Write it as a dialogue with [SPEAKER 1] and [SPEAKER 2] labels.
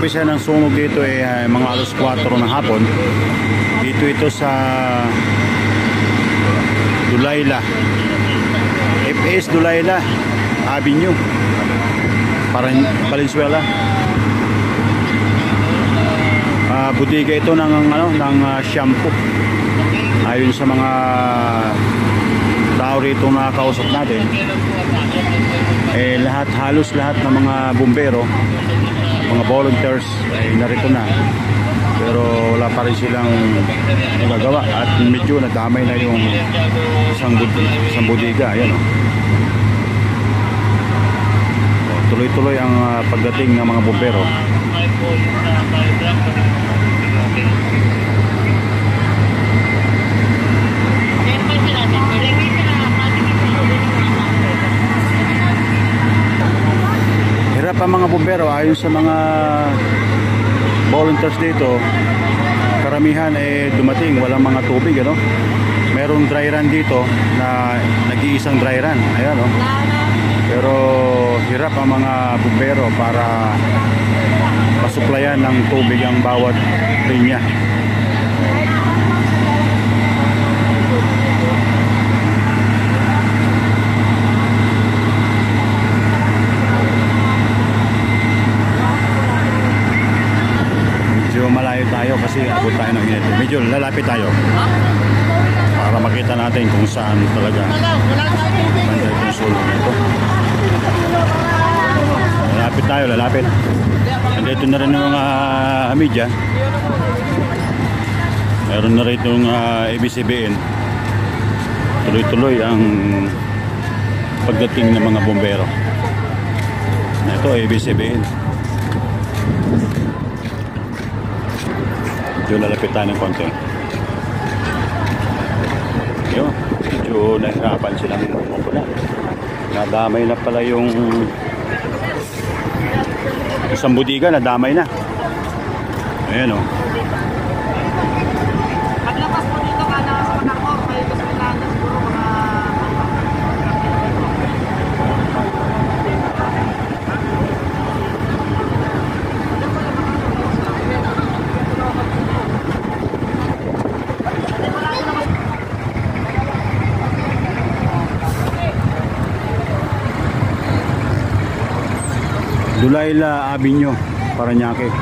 [SPEAKER 1] nag-umpisa ng sunog dito mga alas 4 ng hapon. Dito ito sa Dulaila, FS Dulaila Avenue, Valenzuela. Butika ito ng shampoo. Ayon sa mga tao rito na kausap natin, halos lahat ng mga bumbero, mga volunteers ay narito na, pero wala pa rin silang nagagawa at medyo nadamay na yung isang butika. Ayan, tuloy-tuloy ang pagdating ng mga bumbero. Hirap ang mga bumbero. Ayon sa mga volunteers dito, karamihan dumating, walang mga tubig, Merong dry run dito na nag-iisang dry run. Ayan, pero hirap ang mga bumbero para masuplayan ng tubig ang bawat linya. Medyo malayo tayo kasi abot tayo ng init. Medyo lalapit tayo para makita natin kung saan talaga banda itong sulong ito. Lalapit tayo, lalapit. Nandito na rin ng mga media. Meron na rin itong ABS-CBN. Tuloy-tuloy ang pagdating ng mga bombero. Ito, ABS-CBN. Medyo lalapit tayo ng konti. Yun, medyo nahirapan silang mapula. Nadamay na pala yung isang butika, nadamay na. Ayan,
[SPEAKER 2] Paglabas po dito ka na sa Matarmor, may gasolinahan na siguro mga...
[SPEAKER 1] Dulaila Avenue, Parañaque.